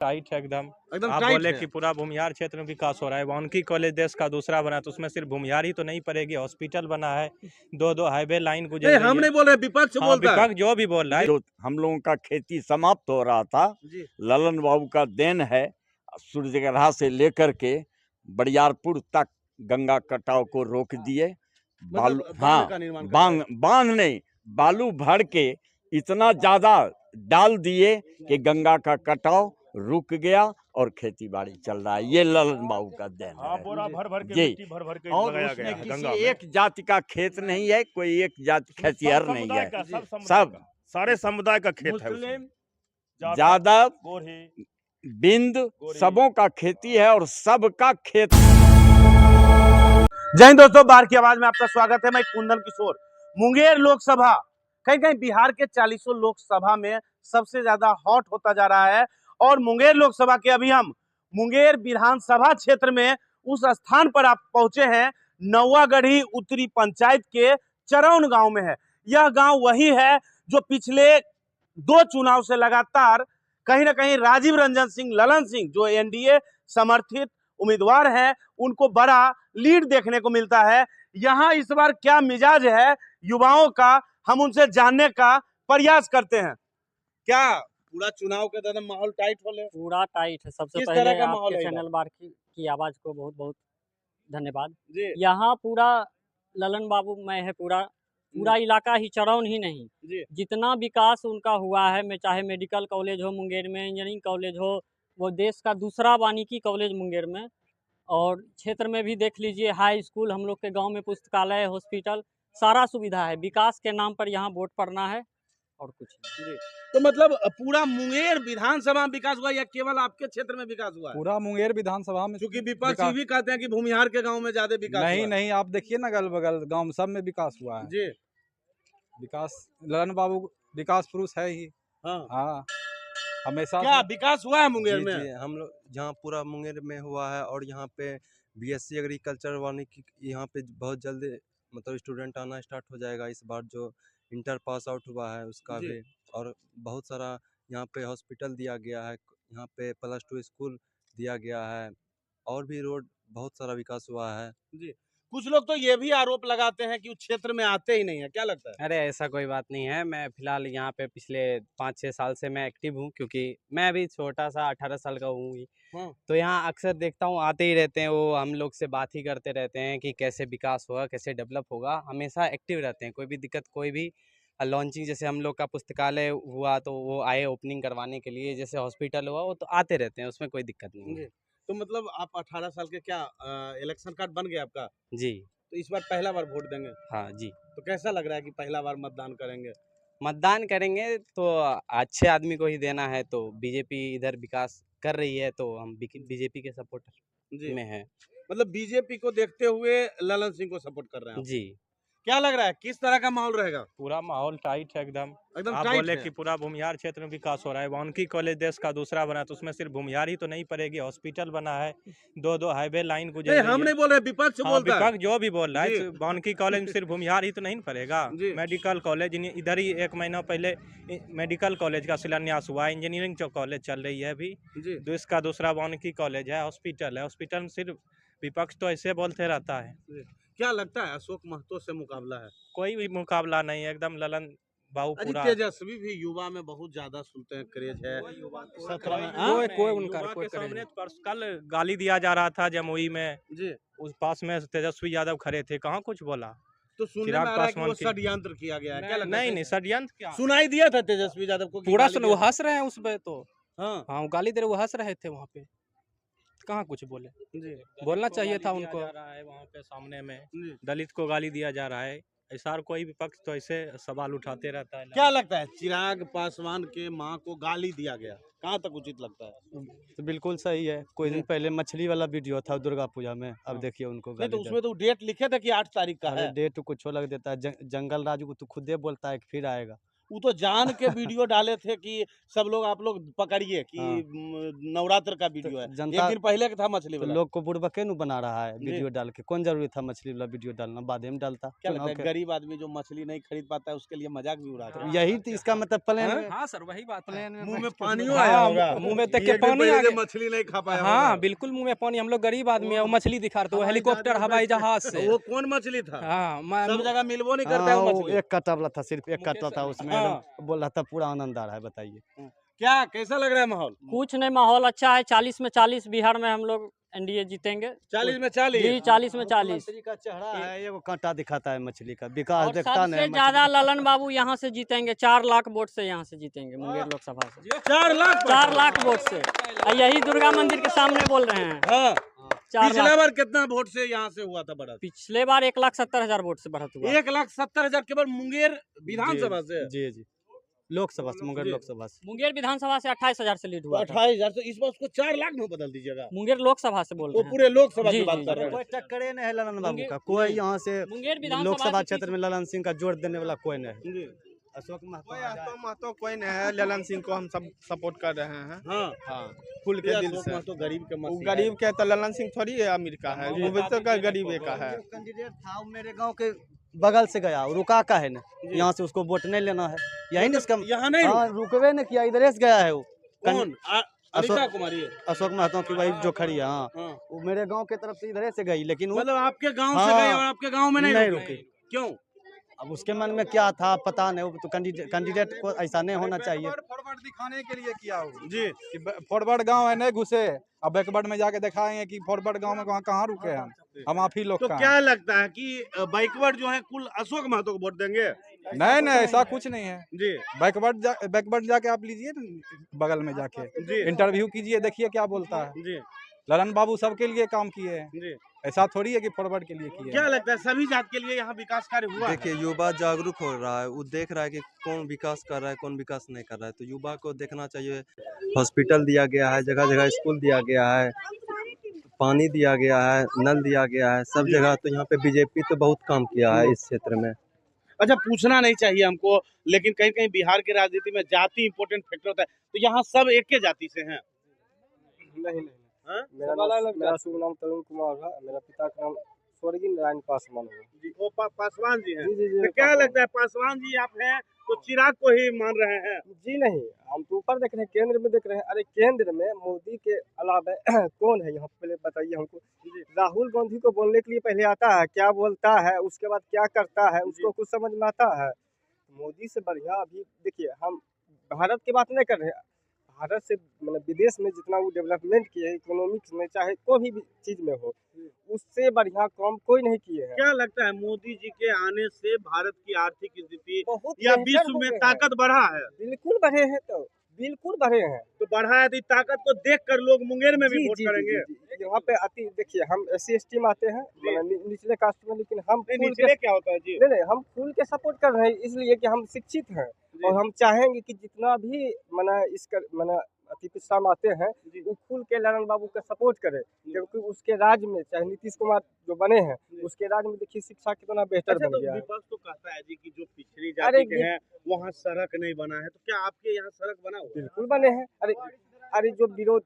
Tight है एकदम। एकदम आप टाइट बोले है। कि पूरा भूमिहार क्षेत्र में विकास हो रहा है, वानिकी कॉलेज देश का दूसरा बना तो उसमें सिर्फ भूमिहार ही तो नहीं पड़ेगी, हॉस्पिटल बना है, दो हाईवे लाइन गुजर नहीं, रही हम है। नहीं बोल रहे, विपक्ष हाँ, बोलता है। विपक्ष जो भी बोल रहा है। जो हम लोगों का खेती समाप्त हो रहा था, जी ललन बाबू का देन है। सूर्यगढ़ा से लेकर के बरियारपुर तक गंगा कटाव को रोक दिए। बालू, मतलब बांध हाँ, का निर्माण कर बांध रहे बांध नहीं, बालू भर के इतना ज्यादा डाल दिए कि गंगा का कटाव रुक गया और खेती बाड़ी चल रहा है। ये ललन बाबू का देन हाँ, है बोरा भर भर के जी। मिट्टी भर भर के और लगाया उसमें गया है किसी गंगा में। एक जाति का खेत नहीं है, कोई एक जाति सब खेतिहर नहीं समुदाय है। का, सब समुदाय सब का, सारे समुदाय का खेत है उसमें। मुस्लिम, यादव, गोरी, बिंद, सबों का खेती है और सबका खेत। जय हिंद दोस्तों, बार की आवाज में आपका स्वागत है। मैं कुंदन किशोर। मुंगेर लोकसभा कहीं कहीं बिहार के 40 लोकसभा में सबसे ज्यादा हॉट होता जा रहा है और मुंगेर लोकसभा के अभी हम मुंगेर विधानसभा क्षेत्र में उस स्थान पर आप पहुंचे हैं, नौवागढ़ी उत्तरी पंचायत के चरौन गांव में है। यह गांव वही है जो पिछले 2 चुनाव से लगातार कहीं ना कहीं राजीव रंजन सिंह, ललन सिंह जो एनडीए समर्थित उम्मीदवार हैं, उनको बड़ा लीड देखने को मिलता है। यहाँ इस बार क्या मिजाज है युवाओं का, हम उनसे जानने का प्रयास करते हैं। क्या पूरा चुनाव के दौरान माहौल टाइट हो ले? पूरा टाइट है। सबसे किस पहले तरह का माहौल आपके है चैनल बार की आवाज को बहुत बहुत धन्यवाद। जी यहाँ पूरा ललन बाबू में है, पूरा इलाका ही, चरौन ही नहीं, जी जितना विकास उनका हुआ है, मैं चाहे मेडिकल कॉलेज हो मुंगेर में, इंजीनियरिंग कॉलेज हो, वो देश का दूसरा वानिकी कॉलेज मुंगेर में, और क्षेत्र में भी देख लीजिए, हाई स्कूल, हम लोग के गांव में पुस्तकालय, हॉस्पिटल, सारा सुविधा है। विकास के नाम पर यहाँ वोट पड़ना है और कुछ नहीं। जी। तो मतलब पूरा मुंगेर विधानसभा में विकास हुआ या केवल आपके क्षेत्र में विकास हुआ है? पूरा मुंगेर विधानसभा में, क्योंकि विपक्ष ये भी कहते हैं कि भूमिहार के गांव में ज्यादा विकास नहीं हुआ है। नहीं, आप देखिए ना, अगल बगल गांव में सब में विकास हुआ है। जी विकास, ललन बाबू विकास पुरुष है ही। हाँ, हाँ, हमेशा क्या विकास हुआ है मुंगेर जी, में? जी, हम लोग जहाँ पूरा मुंगेर में हुआ है और यहाँ पे बीएससी एग्रीकल्चर वानिकी यहाँ पे बहुत जल्दी मतलब स्टूडेंट आना स्टार्ट हो जाएगा। इस बार जो इंटर पास आउट हुआ है उसका जी। भी, और बहुत सारा यहाँ पे हॉस्पिटल दिया गया है, यहाँ पे +2 स्कूल दिया गया है, और भी रोड, बहुत सारा विकास हुआ है। जी, कुछ लोग तो ये भी आरोप लगाते हैं कि उस क्षेत्र में आते ही नहीं है, क्या लगता है? अरे ऐसा कोई बात नहीं है। मैं फिलहाल यहाँ पे पिछले 5-6 साल से मैं एक्टिव हूँ, क्योंकि मैं अभी छोटा सा 18 साल का हूँ ही। हाँ। तो यहाँ अक्सर देखता हूँ, आते ही रहते हैं, वो हम लोग से बात ही करते रहते हैं कि कैसे विकास होगा, कैसे डेवलप होगा। हमेशा एक्टिव रहते हैं, कोई भी दिक्कत, कोई भी लॉन्चिंग, जैसे हम लोग का पुस्तकालय हुआ तो वो आए ओपनिंग करवाने के लिए, जैसे हॉस्पिटल हुआ, वो तो आते रहते हैं, उसमें कोई दिक्कत नहीं है। तो मतलब आप 18 साल के, क्या इलेक्शन कार्ड बन गया आपका? जी तो इस बार पहला बार वोट देंगे? हाँ जी, तो कैसा लग रहा है कि पहला बार मतदान करेंगे? मतदान करेंगे तो अच्छे आदमी को ही देना है। तो बीजेपी इधर विकास कर रही है तो हम बीजेपी के सपोर्टर जी, में हैं। मतलब बीजेपी को देखते हुए ललन सिंह को सपोर्ट कर रहे हैं आप। जी, क्या लग रहा है किस तरह का माहौल रहेगा? पूरा माहौल टाइट है एकदम। एकदम आप टाइट बोले है। कि पूरा भूमिहार क्षेत्र में विकास हो रहा है, वानिकी कॉलेज देश का दूसरा बना तो उसमें सिर्फ भूमिहार ही तो नहीं पड़ेगी, हॉस्पिटल बना है, दो हाईवे लाइन गुजर नहीं, रही हम है। नहीं बोल रहे, विपक्ष हाँ, बोलता है। विपक्ष जो भी बोल रहा जी। है, वानिकी कॉलेज में सिर्फ भूमिहार ही तो नहीं पड़ेगा। जी। मेडिकल कॉलेज इधर ही 1 महीना पहले मेडिकल कॉलेज का शिलान्यास हुआ है, इंजीनियरिंग जो कॉलेज चल रही है अभी, जी देश का दूसरा वानिकी कॉलेज है, हॉस्पिटल है। हॉस्पिटल में सिर्फ विपक्ष तो ऐसे बोलते रहता है। क्या लगता है अशोक महतो से मुकाबला है? कोई भी मुकाबला नहीं है, एकदम ललन बाबू अजी पूरा। तेजस्वी भी युवा में बहुत ज्यादा सुनते हैं, क्रेज है। कोई उनका युवा कोई के करे सामने कल गाली दिया जा रहा था जमुई में, जी, उस पास में तेजस्वी यादव खड़े थे, कहाँ कुछ बोला। तो सुनने चिराग में आ रहा है कि वो पासवान की- षड्यंत्र किया गया है, क्या लगता है? नहीं नहीं, षड्यंत्र क्या। सुनाई दिया था तेजस्वी यादव को कि पूरा गाली सुन, दिया वो था? हंस रहे हैं उस पे तो। हाँ हाँ, वो गाली दे रहे, वो हंस रहे थे वहाँ पे, कहाँ कुछ बोले। जी बोलना को चाहिए गाली था दिया उनको। जा रहा है वहाँ पे सामने में, जी। दलित को गाली दिया जा रहा है। ऐसा कोई भी पक्ष तो ऐसे सवाल उठाते रहता है। क्या लगता है चिराग पासवान के माँ को गाली दिया गया, कहाँ तक उचित लगता है? तो बिल्कुल सही है। कोई दिन पहले मछली वाला वीडियो था दुर्गा पूजा में, हाँ। अब देखिए उनको नहीं गाली तो दे- उसमें तो डेट लिखे थे कि 8 तारीख का अरे है। डेट कुछ लग देता है। जंगल राजू को तो खुद ही बोलता है कि फिर आएगा, वो तो जान के वीडियो डाले थे कि सब लोग आप लोग पकड़िए कि हाँ। नवरात्र का वीडियो है। जनता- एक दिन पहले का था मछली तो वाला। लोग को बुड़बके नु बना रहा है जी। वीडियो डाल के। कौन जरूरी था मछली वाला वीडियो डालना, बाद में डालता। क्या चुनाव लगता है गरीब आदमी जो मछली नहीं खरीद पाता है उसके लिए मजाक भी उड़ाते हैं? यही तो इसका मतलब प्लेन हाँ? में हाँ सर वही बात है। मुंह में पानी हाँ, आया होगा मुंह में देख कि के एक दिन पानी पहले आ से गया। मछली नहीं खा पाया हाँ होगा। बिल्कुल मुंह में पानी। हम लोग गरीब आदमी है, वो मछली दिखा रहे थे, वो हवाई हेलीकॉप्टर जहाज में हवाई बैठ के- जहाज से। वो कौन मछली था? हाँ सब जगह मिलबो नहीं करता हाँ, है वो वो मछली। एक कांटा वाला था, सिर्फ एक मुकेश कांटा था उसमें। हाँ। एकदम बोल रहा था पूरा आनंद आ रहा है। बताइए क्या कैसा लग रहा है माहौल? कुछ नहीं, माहौल अच्छा है। 40 में 40 बिहार में हम लोग एनडीए जीतेंगे। 40 में 40। जी 40 में 40। मुख्यमंत्री का चेहरा है, ये वो कांटा दिखाता है मछली का। विकास और देखता सबसे नहीं ज्यादा ललन बाबू यहाँ से जीतेंगे। 4 लाख वोट से यहाँ से जीतेंगे मुंगेर लोकसभा से। 4 लाख 4 लाख वोट से। और यही दुर्गा मंदिर के सामने बोल रहे हैं। हाँ। 4 पिछला लाख। बार कितना वोट से यहाँ से हुआ था बढ़त? पिछले बार 1,70,000 वोट से बढ़त हुआ। 1,70,000 केवल मुंगेर विधानसभा से। जी जी लोकसभा से, मुंगेर जी। लोकसभा से। मुंगेर विधानसभा से 28,000 से लीड हुआ था। 28,000 से इस बार उसको 4 लाख में बदल दीजिएगा। मुंगेर लोकसभा से बोल वो रहे हैं। पूरे लोकसभा जी, की बात जी, कर रहे कोई हैं। टक्करे नहीं है ललन बाबू मुंगेर- का। कोई यहाँ से मुंगेर विधानसभा लोकसभा की क्षेत्र में ललन सिंह का जोड़ देने वाला कोई नहीं है। जी। अशोक महतो कोई आ जाए। तो महतो कोई नहीं है। ललन सिंह को हम सब सपोर्ट कर रहे हैं। हाँ। हाँ फुल ये के दिल अशोक से। महतो गरीब के वो मसीहा है। गरीब के तो ललन सिंह थोड़ी है अमीर का है, जी। वो भी तो गरीब का है। जो कैंडिडेट था वो मेरे गांव के बगल से गया, वो रुका का है ना, यहाँ से उसको वोट नहीं लेना है। यही ना इसका। यहाँ नहीं हाँ, रुकवे नहीं किया, इधर से गया है वो। कौन? अनिता कुमारी है। अशोक महतो की वाइफ जो खड़ी है। हाँ, हाँ। वो मेरे गांव के तरफ से इधर से गई, लेकिन वो मतलब आपके गांव से हाँ। गई और आपके गांव में नहीं नहीं रुकी। रुकी। क्यों? अब उसके मन में क्या था पता नहीं। वो तो कैंडिडेट को ऐसा नहीं होना चाहिए। फॉरवर्ड दिखाने के लिए किया हो जी। कि फॉरवर्ड गांव है, नहीं घुसे। अब बैकवर्ड में जाके दिखाएंगे कि फॉरवर्ड गांव में वहाँ कहाँ रुके हम आप ही लोग तो का क्या लगता है कि बैकवर्ड जो है कुल अशोक महतो को वोट देंगे? नहीं नहीं ऐसा कुछ नहीं है। जी। बैकवर्ड जाके आप लीजिए ना, बगल में जाके जी। इंटरव्यू कीजिए, देखिए क्या बोलता है। जी। ललन बाबू सबके लिए काम किए हैं, जी। ऐसा थोड़ी है कि फॉरवर्ड के लिए किए क्या हैं। लगता है सभी जात के लिए यहाँ विकास कार्य हुआ है? देखिए युवा जागरूक हो रहा है, वो देख रहा है कि कौन विकास कर रहा है कौन विकास नहीं कर रहा है, तो युवा को देखना चाहिए। हॉस्पिटल दिया गया है, जगह जगह स्कूल दिया गया है, पानी दिया गया है, नल दिया गया है, सब जगह। तो यहाँ पे बीजेपी तो बहुत काम किया है इस क्षेत्र में। अच्छा, पूछना नहीं चाहिए हमको, लेकिन कहीं कहीं बिहार की राजनीति में जाति इंपॉर्टेंट फैक्टर होता है, तो यहाँ सब एक के जाति से हैं? नहीं हाँ? मेरा शुभ नाम तरुण कुमार है। मेरा पिता का नाम स्वर्गीय नारायण पासवान है। जी, वो पासवान जी हैं। जी जी जी। तो क्या लगता है पासवान जी आप हैं तो चिराग को ही मान रहे हैं? जी नहीं, हम तो ऊपर देख रहे हैं, केंद्र में देख रहे हैं। अरे केंद्र में मोदी के अलावा कौन है यहाँ, पहले बताइए हमको। राहुल गांधी को बोलने के लिए पहले आता है, क्या बोलता है, उसके बाद क्या करता है, उसको कुछ समझ में आता है? मोदी से बढ़िया अभी देखिए, हम भारत की बात नहीं कर रहे हैं, भारत से मतलब विदेश में जितना वो डेवलपमेंट किए हैं, इकोनॉमिक्स में चाहे कोई भी चीज में हो, उससे बढ़िया काम कोई नहीं किए हैं। क्या लगता है मोदी जी के आने से भारत की आर्थिक स्थिति बहुत या बेहतर विश्व हो में गए हैं। ताकत बढ़ा है? बिल्कुल बढ़े हैं, तो बिल्कुल बढ़े हैं। तो बढ़ा है तो इस ताकत को देखकर लोग मुंगेर में भी जी, वोट जी, करेंगे। जी, जी। यहाँ पे अति देखिए, हम SC/ST में आते हैं, मतलब निचले कास्ट में, लेकिन हम नहीं, फुल निचले क्या होता है जी? नहीं, हम फुल के सपोर्ट कर रहे हैं, इसलिए कि हम शिक्षित हैं और हम चाहेंगे कि जितना भी मना अति पिछड़ा में आते हैं, वो खुल के ललन बाबू का सपोर्ट करे, क्योंकि उसके राज में चाहे नीतीश कुमार जो बने हैं, उसके राज में देखिए शिक्षा कितना बेहतर अच्छा, बन तो गया है। विपक्ष तो कहता है जी कि जो पिछड़ी अरे जाति के हैं वहाँ सड़क नहीं बना है, तो क्या आपके यहाँ सड़क बना हुआ है? बिल्कुल बने हैं। अरे जो विरोध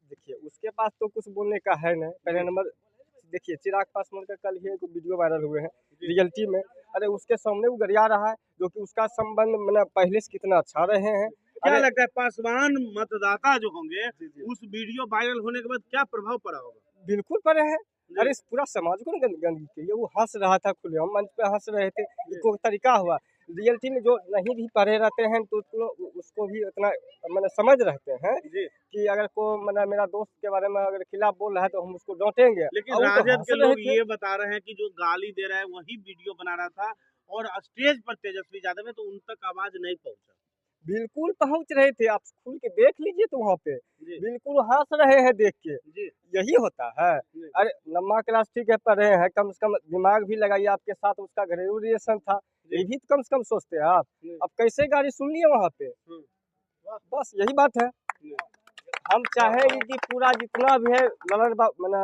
देखिए, उसके पास तो कुछ बोलने का है नहीं। पहले नंबर देखिए, चिराग पासवान का कल ही एक वीडियो वायरल हुए हैं रियलिटी में। अरे उसके सामने वो गरिया रहा है, जो कि उसका संबंध मतलब पहले से कितना अच्छा रहे हैं। क्या लगता है पासवान मतदाता जो होंगे उस वीडियो वायरल होने के बाद क्या प्रभाव पड़ा होगा? बिल्कुल पड़े हैं। अरे इस पूरा समाज को गंदगी के लिए वो हंस रहा था, खुले हम मंच पे हंस रहे थे। इसको तरीका हुआ रियलिटी में, जो नहीं भी पढ़े रहते हैं तो उसको भी उतना मतलब समझ रहते हैं कि अगर को मतलब मेरा दोस्त के बारे में अगर खिलाफ बोल रहा है तो हम उसको डांटेंगे। लेकिन और वो तो राजद हंस के रहे लोग थे। ये बता रहे हैं कि जो गाली दे रहा है वही वीडियो बना रहा था और स्टेज पर तेजस्वी यादव है तो उन तक आवाज नहीं पहुंचा। बिल्कुल पहुंच रहे थे, आप खुल के देख लीजिए तो वहाँ पे बिल्कुल हंस रहे हैं देख के। यही होता है। अरे लम्बा क्लास ठीक है, पढ़े हैं, कम से कम दिमाग भी लगाइए। आपके साथ उसका घरेलू रिलेशन था, ये भी कम से कम सोचते हैं आप। अब कैसे गाड़ी सुन लिए वहाँ पे, बस यही बात है। हम चाहेंगे कि पूरा जितना भी है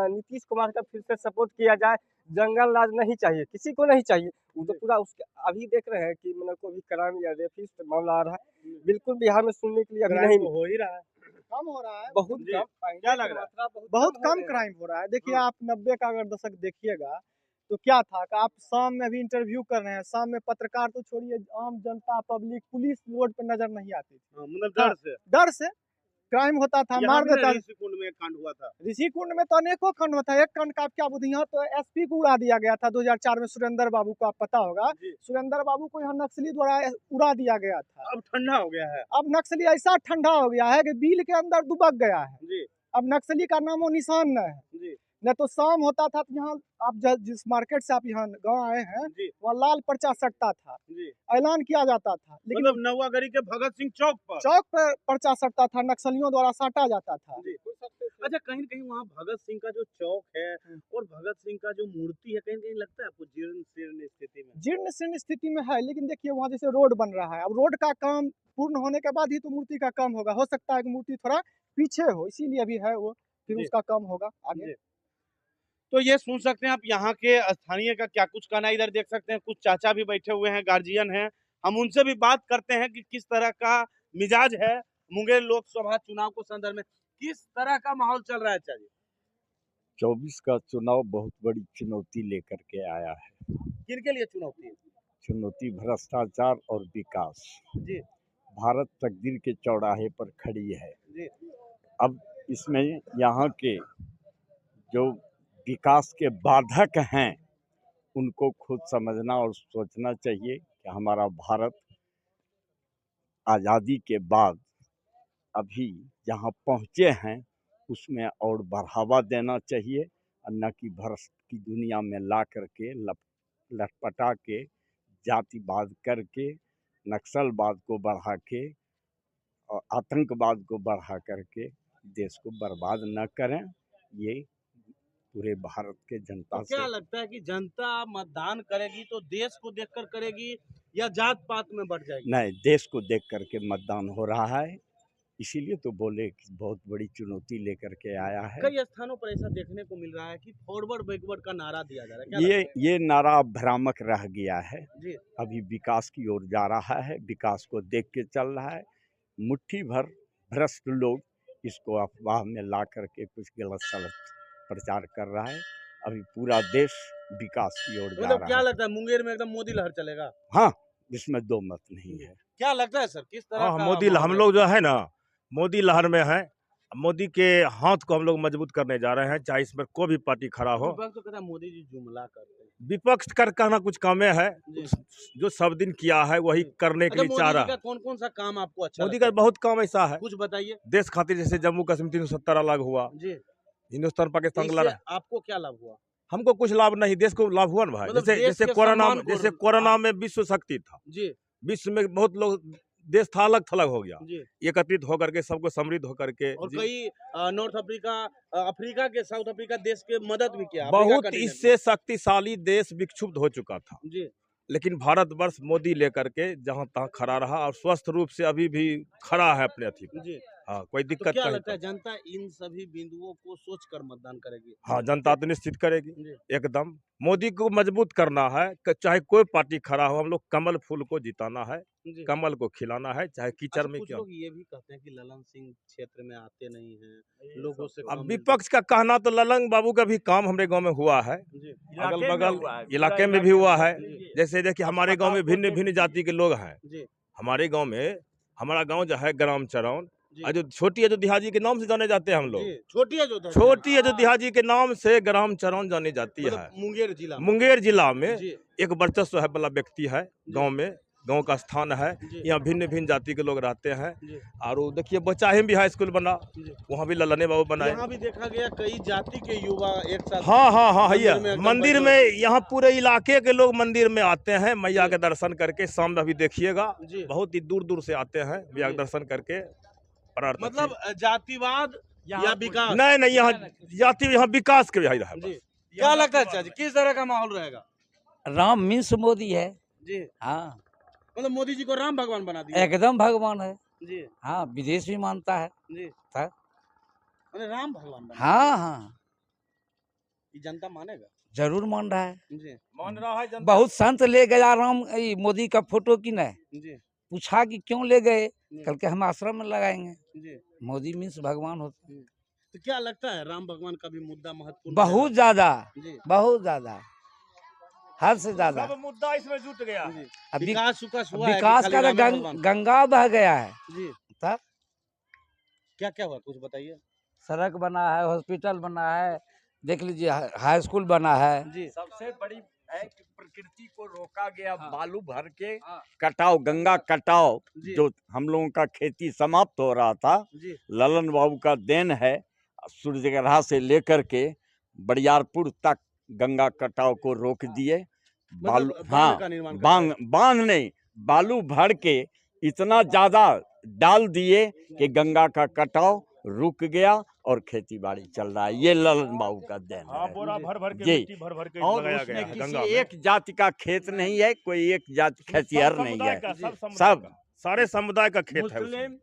नीतीश कुमार का फिर से सपोर्ट किया जाए। जंगल राज नहीं चाहिए, किसी को नहीं चाहिए। वो तो पूरा उसके अभी देख रहे हैं कि कोई भी क्राइम या रेपिस्ट मामला आ रहा है, बिल्कुल बिहार में सुनने के लिए अभी नहीं हो ही रहा है, कम हो रहा है, बहुत जी। कम। क्या लग रहा है? बहुत कम क्राइम हो रहा है। देखिए आप 90 का अगर दशक देखिएगा तो क्या था कि आप शाम में भी इंटरव्यू कर रहे हैं, शाम में पत्रकार तो छोड़िए, आम जनता पब्लिक पुलिस रोड पे नजर नहीं आती थी। मतलब डर से क्राइम होता था, मार देता। ऋषिकुंड में कांड हुआ था। ऋषिकुंड में तो अनेकों खंड होता है। एक खंड का आप क्या बोलते हैं, यहाँ तो एसपी को उड़ा दिया गया था 2004 में, सुरेंद्र बाबू को आप पता होगा। सुरेंद्र बाबू को यहाँ नक्सली द्वारा उड़ा दिया गया था। अब ठंडा हो गया है। अब नक्सली ऐसा ठंडा हो गया है कि बिल के अंदर दुबक गया है। अब नक्सली का नामो निशान न है। न तो शाम होता था तो यहाँ आप जिस मार्केट से आप यहाँ गांव आए हैं वहाँ लाल पर्चा सटता था, ऐलान किया जाता था। लेकिन मतलब नवागढ़ी के भगत सिंह चौक पर पर्चा सटता था, नक्सलियों द्वारा साटा जाता था। अच्छा, कहीं न कहीं वहाँ भगत सिंह का जो चौक है और भगत सिंह का जो मूर्ति है, कहीं न कहीं लगता है आपको जीर्ण शीर्ण स्थिति में? जीर्ण शीर्ण स्थिति में है, लेकिन देखिए वहाँ जैसे रोड बन रहा है, अब रोड का काम पूर्ण होने के बाद ही तो मूर्ति का काम होगा। हो सकता है कि मूर्ति थोड़ा पीछे हो, इसीलिए अभी है वो, फिर उसका काम होगा आगे। तो ये सुन सकते हैं आप यहाँ के स्थानीय का क्या कुछ कहना है। इधर देख सकते हैं कुछ चाचा भी बैठे हुए हैं, गार्जियन हैं। हम उनसे भी बात करते हैं कि किस तरह का मिजाज है मुंगेर लोकसभा चुनाव को संदर्भ में, किस तरह का माहौल चल रहा है। चाचा 24 का चुनाव बहुत बड़ी चुनौती लेकर के आया है। किनके लिए चुनौती है? चुनौती भ्रष्टाचार और विकास। जी। भारत तकदीर के चौराहे पर खड़ी है जी। अब इसमें यहाँ के जो विकास के बाधक हैं उनको खुद समझना और सोचना चाहिए कि हमारा भारत आज़ादी के बाद अभी जहाँ पहुँचे हैं उसमें और बढ़ावा देना चाहिए, और न कि भ्रष्ट की दुनिया में ला करके लटपटा के जातिवाद करके नक्सलवाद को बढ़ा के और आतंकवाद को बढ़ा करके देश को बर्बाद न करें। ये पूरे भारत के जनता तो क्या लगता है कि जनता मतदान करेगी तो देश को देखकर करेगी या जात पात में बढ़ जाएगी? नहीं, देश को देख करके मतदान हो रहा है, इसीलिए तो बोले कि बहुत बड़ी चुनौती लेकर के आया है। कई स्थानों पर ऐसा देखने को मिल रहा है कि फॉरवर्ड बैकवर्ड का नारा दिया जा रहा है। ये नारा भ्रामक रह गया है। जी। अभी विकास की ओर जा रहा है, विकास को देख के चल रहा है। मुट्ठी भर भ्रष्ट लोग इसको अफवाह में ला करके कुछ गलत सलत प्रचार कर रहा है। अभी पूरा देश विकास की ओर जा रहा क्या है। लगता है मुंगेर में एकदम मोदी लहर चलेगा? हाँ, इसमें दो मत नहीं है। क्या लगता है सर, किस तरह का मोदी, हम लोग जो है ना मोदी लहर में है। मोदी के हाथ को हम लोग मजबूत करने जा रहे हैं, चाहे इसमें कोई भी पार्टी खड़ा हो। विपक्ष तो कहता है मोदी जी जुमला करते हैं। विपक्ष कर कहना कुछ कामे है, जो सब दिन किया है वही करने के लिए चाह रहा है। कौन कौन सा काम आपको अच्छा मोदी का बहुत काम ऐसा है, कुछ बताइए। देश खातिर जैसे जम्मू कश्मीर 370 अलग हुआ, हिंदुस्तान पाकिस्तान लड़ा। आपको क्या लाभ हुआ? हमको कुछ लाभ नहीं, देश को लाभ हुआ ना भाई। मतलब जैसे कोरोना में विश्व शक्ति था जी, विश्व में बहुत लोग, देश था अलग थलग हो गया, एकत्रित होकर के सबको समृद्ध होकर के। और कई नॉर्थ अफ्रीका के साउथ अफ्रीका देश के मदद भी किया। बहुत इससे शक्तिशाली देश विक्षुब्ध हो चुका था जी। लेकिन भारतवर्ष मोदी लेकर के जहां तहां खड़ा रहा और स्वस्थ रूप से अभी भी खड़ा है अपने अथी जी। हाँ, कोई तो दिक्कत क्या नहीं। लगता है जनता इन सभी बिंदुओं को सोचकर मतदान करेगी? हाँ, जनता तो निश्चित करेगी एकदम। मोदी को मजबूत करना है, चाहे कोई पार्टी खड़ा हो, हम लोग कमल फूल को जिताना है, कमल को खिलाना है, चाहे कीचड़ में क्यों। लोग ये भी कहते हैं कि ललन सिंह क्षेत्र में आते नहीं हैं, लोगों से अब विपक्ष का कहना तो ललन बाबू का भी काम हमारे गांव में हुआ है, अगल बगल इलाके में भी हुआ है। जैसे देखिए हमारे गांव में भिन्न भिन्न जाति के लोग हैं। हमारे गांव में, हमारा गांव जो है ग्राम चरौन, जो छोटी अयोध्या जी के नाम से जाने जाते हैं हम लोग। छोटी अयोध्या जी के नाम से ग्राम चरौन जानी जाती है। मुंगेर जिला में एक वर्चस्व है वाला व्यक्ति है गांव में, गांव का स्थान है। यहाँ भिन्न भिन्न जाति के लोग रहते हैं। और देखिए बचाही भी हाई स्कूल बना, वहाँ भी ललने बाबू बनाए। यहाँ भी देखा गया कई जाति के युवा एक साथ। हाँ, ये मंदिर में यहाँ पूरे इलाके के लोग मंदिर में आते हैं मैया के दर्शन करके। शाम में भी देखिएगा बहुत ही दूर दूर से आते हैं मैया के दर्शन करके। मतलब जातिवाद या विकास? नहीं, यहाँ जाति, यहाँ विकास के भी रहा। क्या लगता है चाची, किस तरह का माहौल रहेगा? राम मीन्स मोदी है जी। हाँ, मतलब मोदी जी को राम भगवान बना दिया? एकदम भगवान है जी। हाँ, विदेश भी मानता है जी। मैंने राम भगवान बना हाँ हाँ ये जनता मानेगा जरूर मान रहा है। जी मान रहा है जनता। बहुत संत ले गया राम मोदी का फोटो की नहीं जी पूछा कि क्यों ले गए, कल के हम आश्रम में लगाएंगे। जी मोदी मीन्स भगवान होते हैं। तो क्या लगता है राम भगवान का भी मुद्दा महत्वपूर्ण बहुत ज्यादा जी बहुत ज्यादा हद से ज्यादा। सब मुद्दा इसमें जुट गया। जी अभी विकास विकास हुआ है कि विकास खाली का तो रामे भगवान? गंगा बह गया है। जी तब क्या क्या हुआ कुछ बताइए। सड़क बना है, हॉस्पिटल बना है, देख लीजिए हाई स्कूल बना है। जी सबसे बड़ी है कि प्रकृति को रोका गया। बालू भर के कटाव, गंगा कटाव, जी जो हम लोगों का खेती समाप्त हो रहा था, जी ललन बाबू का देन है। सूर्यग्रह से लेकर के बरियारपुर तक गंगा कटाव को रोक दिए। बालू मतलब बांध हाँ का निर्माण कर बांध बांध नहीं, बालू भर के इतना ज्यादा डाल दिए कि गंगा का कटाव रुक गया और खेती बाड़ी चल रहा है। ये ललन बाबू का देन हाँ, है। बोरा भर भर के जी। मिट्टी भर भर के और लगाया गया उसमें है किसी गंगा में। एक जाति का खेत नहीं है, कोई एक जाति खेतिहर नहीं समुदाय है। का, सब समुदाय सब का, सारे समुदाय का खेत है उसमें। मुस्लिम,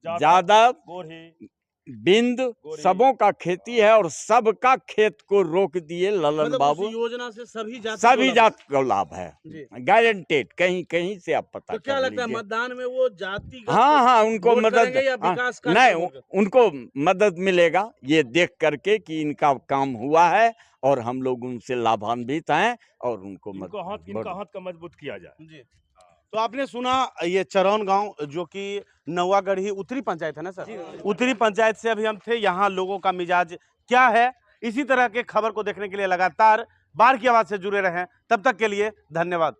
जाट, यादव, गोरी, बिंद, गोरी। सबों का खेती है और सबका खेत को रोक दिए ललन मतलब बाबू। उस योजना से सभी जाति सभी को जात को लाभ है, जी गारंटेड। कहीं कहीं से आप पता तो क्या कर लगता है लीजिए। मतदान में वो जाति हाँ हाँ उनको वोट मदद करेंगे या हाँ, विकास नहीं कार्यक्रमों का? उनको मदद मिलेगा ये देख करके कि इनका काम हुआ है और हम लोग उनसे लाभान्वित हैं और उनको इनका हाथ का मजबूत किया जाए। जी तो आपने सुना ये चरौन गांव जो कि नवागढ़ी उत्तरी पंचायत है ना सर, उत्तरी पंचायत से अभी हम थे। यहाँ लोगों का मिजाज क्या है, इसी तरह के खबर को देखने के लिए लगातार बाढ़ की आवाज से जुड़े रहें। तब तक के लिए धन्यवाद।